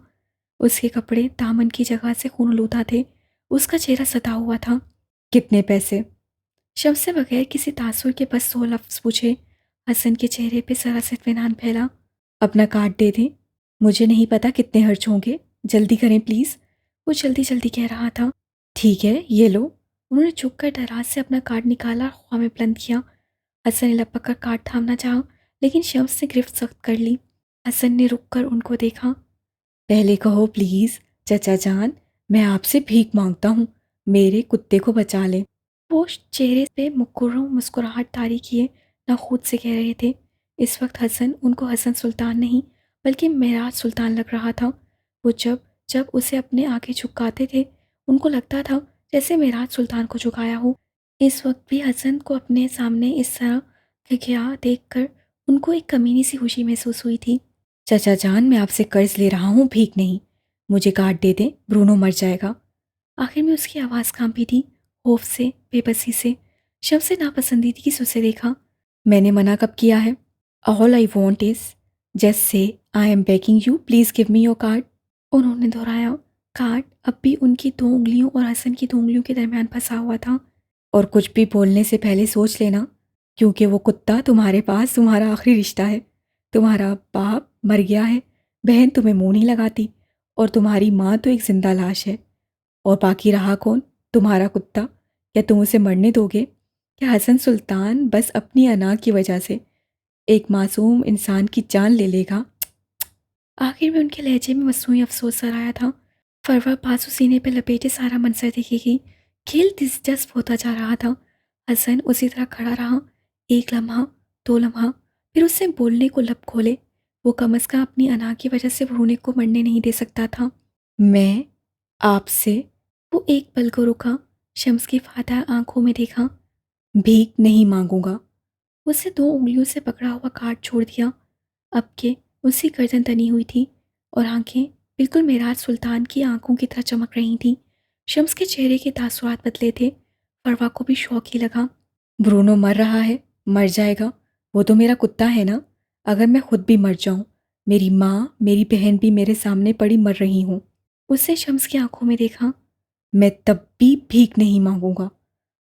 उसके कपड़े दामन की जगह से खूनलूदा थे। उसका चेहरा सता हुआ था। कितने पैसे? शब्द से बगैर किसी तासुर के बस 100 लफ्ज़ पूछे। हसन के चेहरे पे जरा सा इत्मीनान फैला। अपना कार्ड दे दें, मुझे नहीं पता कितने खर्च होंगे, जल्दी करें प्लीज़। वो जल्दी जल्दी कह रहा था। ठीक है, ये लो। उन्होंने झुककर दराज से अपना कार्ड निकाला और ख्वाह में बुलंद किया। हसन ने लपक कर कार्ड थामना चाहा, लेकिन शम्स ने गिरफ्त सख्त कर ली। हसन ने रुक कर उनको देखा। पहले कहो प्लीज़, चचा जान, मैं आपसे भीख मांगता हूँ, मेरे कुत्ते को बचा लें। वो चेहरे पे मुस्कुराहट तारी किए ना खुद से कह रहे थे। इस वक्त हसन उनको हसन सुल्तान नहीं बल्कि मेराज सुल्तान लग रहा था। वो जब जब उसे अपने आगे झुकाते थे उनको लगता था जैसे मेराज सुल्तान को झुकाया हो। इस वक्त भी हसन को अपने सामने इस तरह खिखिया देखकर उनको एक कमीनी सी खुशी महसूस हुई थी। चाचा जान, मैं आपसे कर्ज ले रहा हूँ, भीख नहीं। मुझे कार्ड दे दें, ब्रूनो मर जाएगा। आखिर में उसकी आवाज़ कांपी थी, खौफ से, बेबसी से। शब्द से नापसंदीदगी से उसे देखा। मैंने मना कब किया है? All I want is just say I am begging you, please give me your card. उन्होंने दोहराया। कार्ड अब भी उनकी 2 उंगलियों और हसन की 2 उंगलियों के दरमियान फंसा हुआ था। और कुछ भी बोलने से पहले सोच लेना, क्योंकि वो कुत्ता तुम्हारे पास तुम्हारा आखिरी रिश्ता है। तुम्हारा बाप मर गया है, बहन तुम्हें मुंह नहीं लगाती, और तुम्हारी माँ तो एक जिंदा लाश है। और बाकी रहा कौन? तुम्हारा कुत्ता। क्या तुम उसे मरने दोगे? क्या हसन सुल्तान बस अपनी अना की वजह से एक मासूम इंसान की जान ले लेगा? आखिर में उनके लहजे में मसनूई अफसोस सर आया था। फरवा बाजू सीने पे लपेटे सारा मंजर देखेगी। खेल दिलचस्प होता जा रहा था। हसन उसी तरह खड़ा रहा, 1 लम्हा, 2 लम्हा, फिर उससे बोलने को लब खोले। वो कम अज़ कम अपनी अना की वजह से भ्रूने को मरने नहीं दे सकता था। मैं आपसे। वो एक पल को रुका, शम्स की फातह आंखों में देखा। भीख नहीं मांगूंगा। उसे 2 उंगलियों से पकड़ा हुआ कार्ड छोड़ दिया। अब के उसकी गर्दन तनी हुई थी और आंखें बिल्कुल मेराज सुल्तान की आंखों की तरह चमक रही थीं। शम्स के चेहरे के तासुरात बदले थे। फरवा को भी शौक ही लगा। ब्रूनो मर रहा है, मर जाएगा। वो तो मेरा कुत्ता है ना। अगर मैं खुद भी मर जाऊं, मेरी माँ, मेरी बहन भी मेरे सामने पड़ी मर रही हूँ। उसने शम्स की आंखों में देखा। मैं तब भी भीख नहीं मांगूंगा।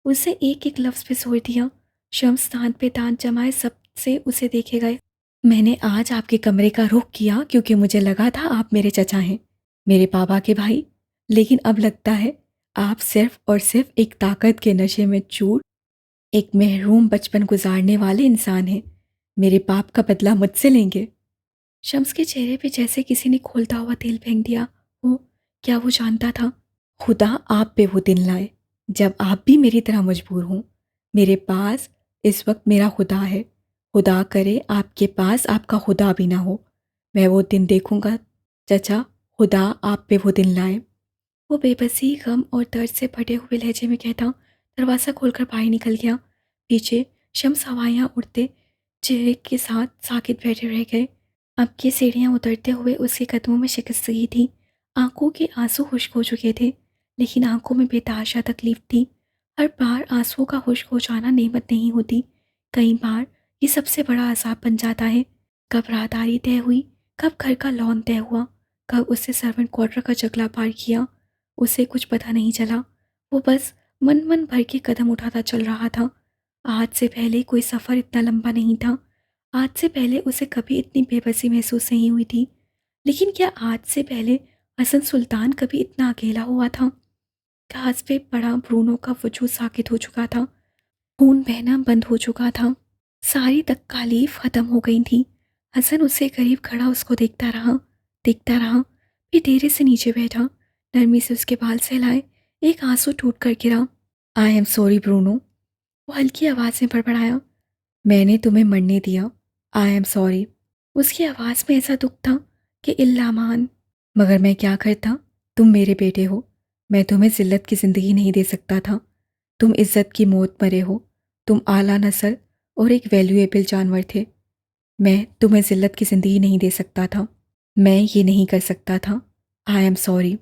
उसे एक एक लफ्ज़ पे जोर दिया। शम्स दांत पे दांत जमाए सबसे उसे देखे गए। मैंने आज आपके कमरे का रुख किया क्योंकि मुझे लगा था आप मेरे चचा हैं, मेरे पापा के भाई। लेकिन अब लगता है आप सिर्फ और सिर्फ एक ताकत के नशे में चूर एक महरूम बचपन गुजारने वाले इंसान हैं। मेरे पाप का बदला मुझसे लेंगे। शम्स के चेहरे पे जैसे किसी ने खोलता हुआ तेल फेंक दिया हो। क्या वो जानता था? खुदा आप पे वो दिन लाए जब आप भी मेरी तरह मजबूर हों। मेरे पास इस वक्त मेरा खुदा है। खुदा करे आपके पास आपका खुदा भी ना हो। मैं वो दिन देखूंगा चचा। खुदा आप पे वो दिन लाए। वो बेबसी, गम और दर्द से फटे हुए लहजे में कहता दरवाज़ा खोलकर बाहर निकल गया। पीछे शम्स हवाइयाँ उड़ते चेहरे के साथ साकित बैठे रह गए। अब की सीढ़ियाँ उतरते हुए उसके कदमों में शिकस्तगी थी। आंखों के आंसू खुश्क हो चुके थे, लेकिन आंखों में बेतहाशा तकलीफ थी। हर बार आंसुओं का खुश्क हो जाना नेमत नहीं होती, कई बार ये सबसे बड़ा अजाब बन जाता है। कब राहदारी तय हुई, कब घर का लॉन तय हुआ, कब उससे सर्वेंट क्वार्टर का जगला पार किया, उसे कुछ पता नहीं चला। वो बस मन मन भर के कदम उठाता चल रहा था। आज से पहले कोई सफ़र इतना लंबा नहीं था। आज से पहले उसे कभी इतनी बेबसी महसूस नहीं हुई थी। लेकिन क्या आज से पहले हसन सुल्तान कभी इतना अकेला हुआ था? घास पे पड़ा ब्रूनो का वजूद साकित हो चुका था। खून बहना बंद हो चुका था। सारी तकालीफ खत्म हो गई थी। हसन उससे करीब खड़ा उसको देखता रहा, फिर धीरे से नीचे बैठा, नरमी से उसके बाल सहलाए। एक आंसू टूट कर गिरा। आई एम सॉरी ब्रूनो, वो हल्की आवाज़ में बड़बड़ाया। मैंने तुम्हें मरने दिया। I am sorry. उसकी आवाज़ में ऐसा दुख था कि इल्लामान। मगर मैं क्या करता? तुम मेरे बेटे हो। मैं तुम्हें जिल्लत की ज़िंदगी नहीं दे सकता था। तुम इज्जत की मौत मरे हो। तुम आला नस्ल और एक वैल्यूएबल जानवर थे। मैं तुम्हें जिल्लत की ज़िंदगी नहीं दे सकता था। मैं ये नहीं कर सकता था। I am sorry.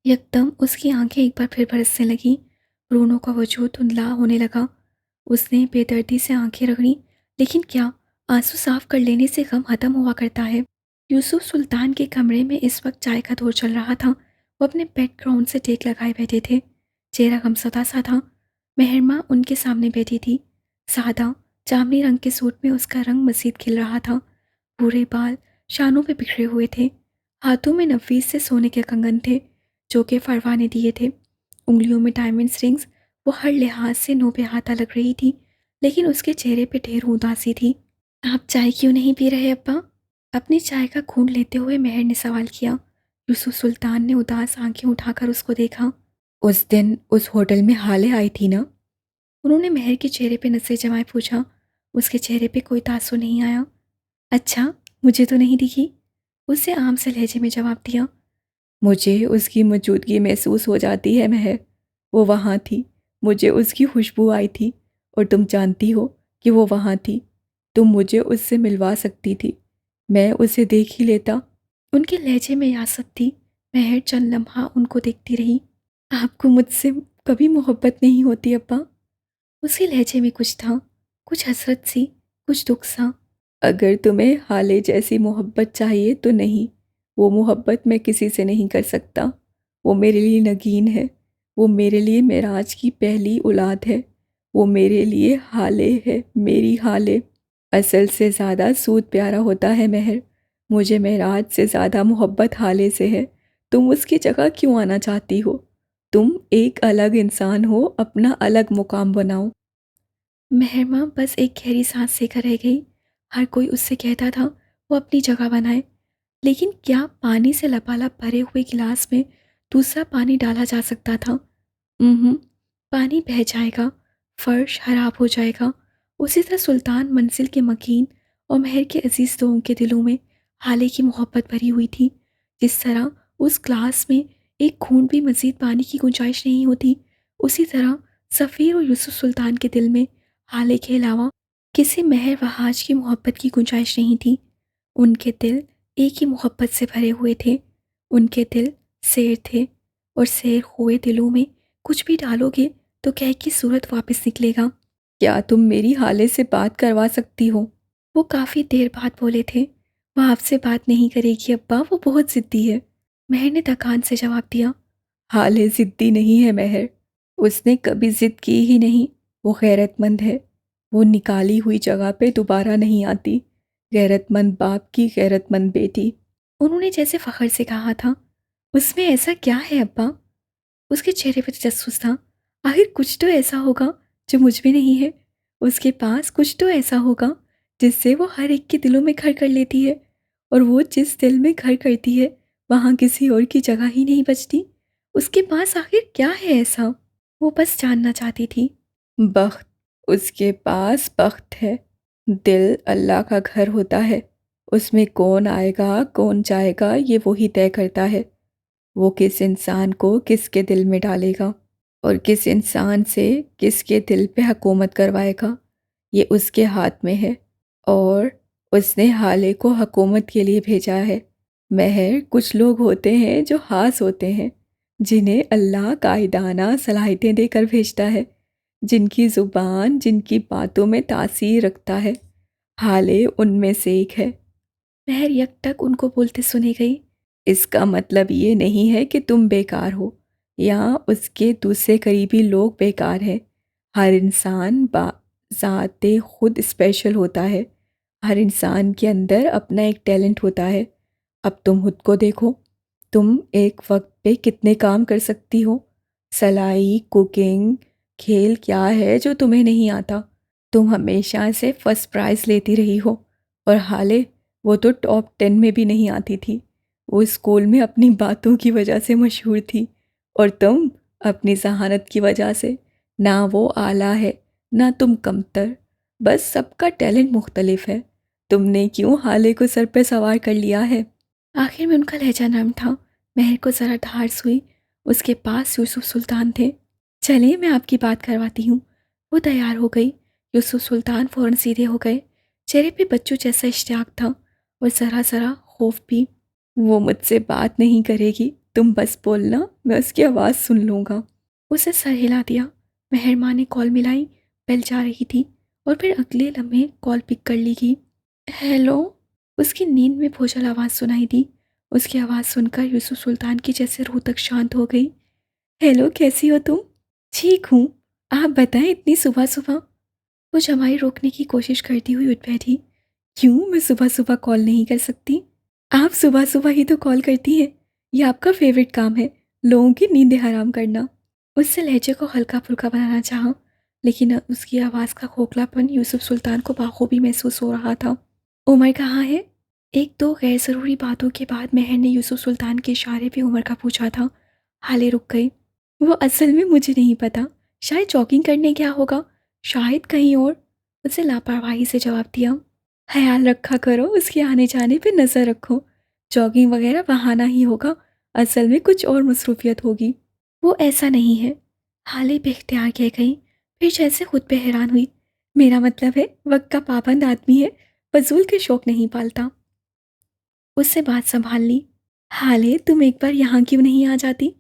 यकदम उसकी आंखें एक बार फिर बरसने लगी। ब्रूनो का वजूद धुंधला होने लगा। उसने बेदर्दी से आंखें रगड़ी। लेकिन क्या आंसू साफ कर लेने से गम खत्म हुआ करता है? यूसुफ सुल्तान के कमरे में इस वक्त चाय का दौर चल रहा था। वो अपने बैकग्राउंड से टेक लगाए बैठे थे। चेहरा गमसदा सा था। मेहरमा उनके सामने बैठी थी। सादा जामनी रंग के सूट में उसका रंग मजीद खिल रहा था। भूरे बाल शानों पे बिखरे हुए थे। हाथों में नफीस से सोने के कंगन थे जो कि फरवा ने दिए थे। उंगलियों में डायमंड्स रिंग्स। वो हर लिहाज से नोबे हाथा लग रही थी, लेकिन उसके चेहरे पे ढेर उदासी थी। आप चाय क्यों नहीं पी रहे अब्बा? अपनी चाय का खून लेते हुए मेहर ने सवाल किया। यूसुफ सुल्तान ने उदास आंखें उठाकर उसको देखा। उस दिन उस होटल में हाले आई थी ना? उन्होंने मेहर के चेहरे पे नजरें जमाए पूछा। उसके चेहरे पे कोई तासुर नहीं आया। अच्छा, मुझे तो नहीं दिखी, उसने आम से लहजे में जवाब दिया। मुझे उसकी मौजूदगी महसूस हो जाती है महर। वो वहाँ थी, मुझे उसकी खुशबू आई थी, और तुम जानती हो कि वो वहाँ थी। तुम मुझे उससे मिलवा सकती थी, मैं उसे देख ही लेता। उनके लहजे में यासत थी। महर चंद लम्हा उनको देखती रही। आपको मुझसे कभी मोहब्बत नहीं होती अब्बा? उसके लहजे में कुछ था, कुछ हसरत सी, कुछ दुख सा। अगर तुम्हें हाले जैसी मोहब्बत चाहिए तो नहीं, वो मोहब्बत मैं किसी से नहीं कर सकता। वो मेरे लिए नगीन है, वो मेरे लिए मेराज की पहली औलाद है, वो मेरे लिए हाले है, मेरी हाले। असल से ज़्यादा सूद प्यारा होता है महर। मुझे मेराज से ज़्यादा मोहब्बत हाले से है। तुम उसकी जगह क्यों आना चाहती हो? तुम एक अलग इंसान हो, अपना अलग मुकाम बनाओ। महरमा बस एक गहरी सांस लेकर रह गई। हर कोई उससे कहता था वो अपनी जगह बनाए, लेकिन क्या पानी से लबालब भरे हुए गिलास में दूसरा पानी डाला जा सकता था? पानी बह जाएगा, फर्श खराब हो जाएगा। उसी तरह सुल्तान मंजिल के मकीन और महर के अजीज लोगों के दिलों में हाले की मोहब्बत भरी हुई थी। जिस तरह उस ग्लास में एक खून भी मजीद पानी की गुंजाइश नहीं होती, उसी तरह सफ़ीर और यूसुफ सुल्तान के दिल में हाले के अलावा किसी महर वहाज की मोहब्बत की गुंजाइश नहीं थी। उनके दिल एक ही मोहब्बत से भरे हुए थे। उनके दिल शेर थे, और शेर हुए दिलों में कुछ भी डालोगे तो कह की सूरत वापस निकलेगा। क्या तुम मेरी हाले से बात करवा सकती हो? वो काफ़ी देर बाद बोले थे। वो आपसे बात नहीं करेगी अब्बा, वो बहुत ज़िद्दी है। महर ने थकान से जवाब दिया। हाले ज़िद्दी नहीं है महर, उसने कभी ज़िद की ही नहीं। वो गैरतमंद है, वो निकाली हुई जगह पे दोबारा नहीं आती। गैरतमंद बाप की गैरतमंद बेटी। उन्होंने जैसे फ़ख्र से कहा था। उसमें ऐसा क्या है अब्बा? उसके चेहरे पर तजस्सुस था। आखिर कुछ तो ऐसा होगा जो मुझ में नहीं है। उसके पास कुछ तो ऐसा होगा जिससे वो हर एक के दिलों में घर कर लेती है, और वो जिस दिल में घर करती है वहाँ किसी और की जगह ही नहीं बचती। उसके पास आखिर क्या है ऐसा? वो बस जानना चाहती थी। बख्त, उसके पास बख्त है। दिल अल्लाह का घर होता है, उसमें कौन आएगा कौन जाएगा ये वही तय करता है। वो किस इंसान को किसके दिल में डालेगा, और किस इंसान से किसके दिल पे हुकूमत करवाएगा, ये उसके हाथ में है। और उसने हाले को हुकूमत के लिए भेजा है। महर, कुछ लोग होते हैं जो खास होते हैं, जिन्हें अल्लाह कायदाना सलाहियतें देकर भेजता है, जिनकी ज़ुबान जिनकी बातों में तासीर रखता है। हाले उनमें से एक है। महर यकटक उनको बोलते सुनी गई। इसका मतलब ये नहीं है कि तुम बेकार हो, या उसके दूसरे करीबी लोग बेकार हैं। हर इंसान ज़ाते खुद स्पेशल होता है। हर इंसान के अंदर अपना एक टैलेंट होता है। अब तुम खुद को देखो, तुम एक वक्त पे कितने काम कर सकती हो। सिलाई, कुकिंग, खेल क्या है जो तुम्हें नहीं आता। तुम हमेशा से फर्स्ट प्राइज़ लेती रही हो, और हाले, वो तो टॉप 10 में भी नहीं आती थी। वो स्कूल में अपनी बातों की वजह से मशहूर थी, और तुम अपनी जहानत की वजह से। ना वो आला है, ना तुम कमतर। बस सबका टैलेंट मुख्तलिफ है। तुमने क्यों हाले को सर पे सवार कर लिया है? आखिर में उनका लहजा नरम था। महर को ज़रा ढाढ़स हुई। उसके पास यूसुफ सुल्तान थे। चलिए, मैं आपकी बात करवाती हूँ। वो तैयार हो गई। यूसुफ सुल्तान फ़ौरन सीधे हो गए। चेहरे पे बच्चों जैसा इश्तियाक था, और ज़रा ज़रा खौफ भी। वो मुझसे बात नहीं करेगी, तुम बस बोलना, मैं उसकी आवाज़ सुन लूँगा। उसे सर हिला दिया। महर माँ ने कॉल मिलाई। बेल जा रही थी, और फिर अगले लम्हे कॉल पिक कर ली गई। हेलो। उसकी नींद में भोजल आवाज़ सुनाई दी। उसकी आवाज़ सुनकर यूसुफ सुल्तान की जैसे रूह तक शांत हो गई। हेलो, कैसी हो तुम? ठीक हूँ। आप बताएं, इतनी सुबह सुबह? वो जमाई रोकने की कोशिश करती हुई उठ बैठी। क्यों, मैं सुबह सुबह कॉल नहीं कर सकती? आप सुबह सुबह ही तो कॉल करती हैं। ये आपका फेवरेट काम है, लोगों की नींदें हराम करना। उससे लहजे को हल्का फुल्का बनाना चाहा, लेकिन उसकी आवाज़ का खोखलापन यूसुफ सुल्तान को बाखूबी महसूस हो रहा था। उमर कहाँ है? एक दो गैर ज़रूरी बातों के बाद महर ने यूसुफ सुल्तान के इशारे पे उमर का पूछा था। हाले रुक गई। वो असल में मुझे नहीं पता, शायद जॉगिंग करने गया होगा, शायद कहीं और। उसे लापरवाही से जवाब दिया। ख्याल रखा करो, उसके आने जाने पे नज़र रखो। जॉगिंग वगैरह बहाना ही होगा, असल में कुछ और मसरूफियत होगी। वो ऐसा नहीं है, हाले बेख्तियार कह गई, फिर जैसे खुद पे हैरान हुई। मेरा मतलब है वक्त का पाबंद आदमी है, फजूल के शौक नहीं पालता। उससे बात संभाल ली। हाले तुम एक बार यहाँ क्यों नहीं आ जाती?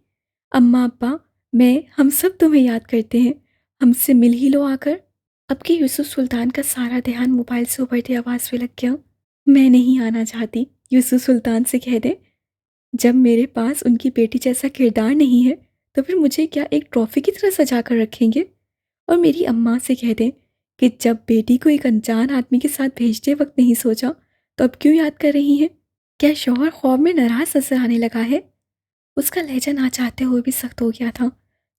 अम्मा अब्बा, मैं, हम सब तुम्हें याद करते हैं, हमसे मिल ही लो आकर। अब कि यूसुफ सुल्तान का सारा ध्यान मोबाइल से उभरती आवाज़ पे लग गया। मैं नहीं आना चाहती, यूसुफ सुल्तान से कह दे। जब मेरे पास उनकी बेटी जैसा किरदार नहीं है तो फिर मुझे क्या एक ट्रॉफी की तरह सजा कर रखेंगे? और मेरी अम्मा से कह दें कि जब बेटी को एक अनजान आदमी के साथ भेजते वक्त नहीं सोचा तो अब क्यों याद कर रही हैं? क्या शौहर ख्वाब में नाराज नजर आने लगा है? उसका लहजा ना चाहते हुए भी सख्त हो गया था।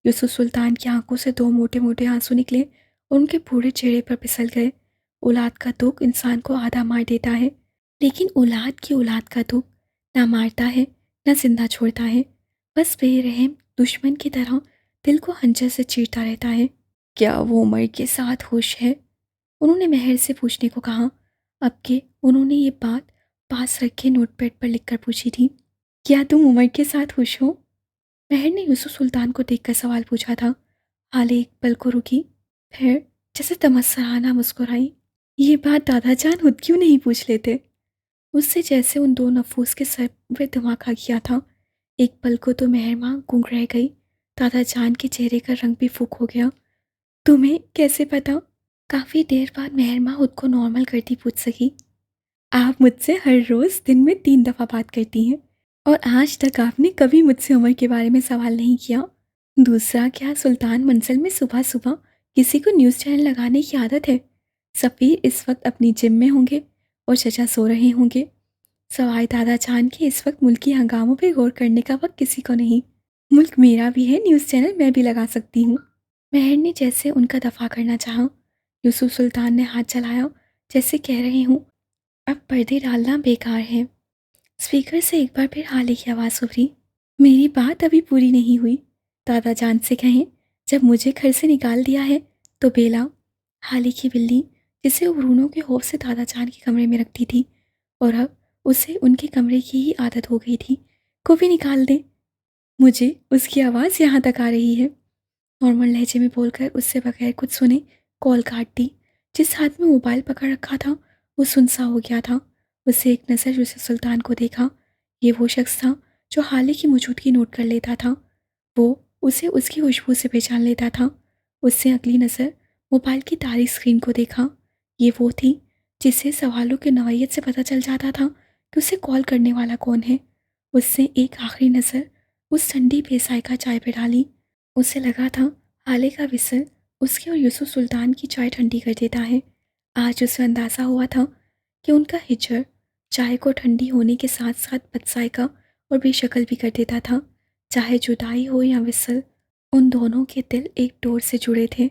यूसुफ सुल्तान की आंखों से दो मोटे मोटे आंसू निकले और उनके पूरे चेहरे पर फिसल गए। औलाद का दुख इंसान को आधा मार देता है, लेकिन औलाद का दुख ना मारता है ना जिंदा छोड़ता है, बस बेरहम दुश्मन की तरह दिल को हंजर से चीरता रहता है। क्या वो उमर के साथ खुश है? उन्होंने महर से पूछने को कहा। अब के उन्होंने ये बात पास रखे नोटपैड पर लिखकर पूछी थी। क्या तुम उमर के साथ खुश हो? महर ने यूसुफ सुल्तान को देखकर सवाल पूछा था। हाले एक पल को रुकी, फिर जैसे तमस्सराना मुस्कुराई। ये बात दादा जान खुद क्यों नहीं पूछ लेते? उससे जैसे उन दो नफूस के सर पे दिमाग आ गया था। एक पल को तो मेहरमा गूंग रह गई। दादा जान के चेहरे का रंग भी फूक हो गया। तुम्हें कैसे पता? काफ़ी देर बाद मेहरमा खुद को नॉर्मल करती पूछ सकी। आप मुझसे हर रोज़ दिन में 3 दफ़ा बात करती हैं और आज तक आपने कभी मुझसे उम्र के बारे में सवाल नहीं किया। दूसरा, क्या सुल्तान मंजिल में सुबह सुबह किसी को न्यूज़ चैनल लगाने की आदत है? सफ़ीर इस वक्त अपनी जिम में होंगे और चचा सो रहे होंगे। सवाए दादा जान के इस वक्त मुल्की हंगामों पे गौर करने का वक्त किसी को नहीं। मुल्क मेरा भी है, न्यूज़ चैनल मैं भी लगा सकती हूँ। महर ने जैसे उनका दफा करना चाहा। यूसुफ सुल्तान ने हाथ चलाया, जैसे कह रहे हूँ अब पर्दे डालना बेकार है। स्पीकर से एक बार फिर हाले की आवाज़ उभरी। मेरी बात अभी पूरी नहीं हुई। दादा जान से कहें, जब मुझे घर से निकाल दिया है तो बेला, हाले की बिल्ली, जिसे वो भ्रूणों के खौफ से दादा जान के कमरे में रखती थी और अब उसे उनके कमरे की ही आदत हो गई थी, को भी निकाल दे। मुझे उसकी आवाज़ यहाँ तक आ रही है। नॉर्मल लहजे में बोलकर उससे बगैर कुछ सुने कॉल काट दी। जिस हाथ में मोबाइल पकड़ रखा था वो सुनसा हो गया था। उससे एक नज़र यूसुफ सुल्तान को देखा। ये वो शख्स था जो हाले की मौजूदगी नोट कर लेता था। वो उसे उसकी खुशबू से पहचान लेता था। उससे अगली नज़र मोबाइल की तारीख स्क्रीन को देखा। ये वो थी जिससे सवालों के नवैयत से पता चल जाता था कि उसे कॉल करने वाला कौन है। उससे एक आखिरी नज़र उस ठंडी बेसायका चाय पे डाली। उसे लगा था हाले का विसल उसकी और यूसुफ सुल्तान की चाय ठंडी कर देता है। आज उसे अंदाज़ा हुआ था कि उनका हिजर चाय को ठंडी होने के साथ साथ बदसायका और बेशक्ल भी कर देता था। चाहे जुदाई हो या विसल, उन दोनों के दिल एक डोर से जुड़े थे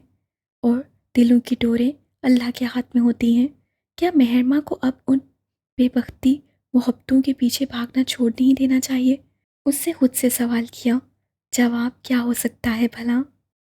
और दिलों की डोरें अल्लाह के हाथ में होती हैं। क्या मेहरमा को अब उन बेबख्ती मोहब्बतों के पीछे भागना छोड़ नहीं देना चाहिए? उससे खुद से सवाल किया। जवाब क्या हो सकता है भला?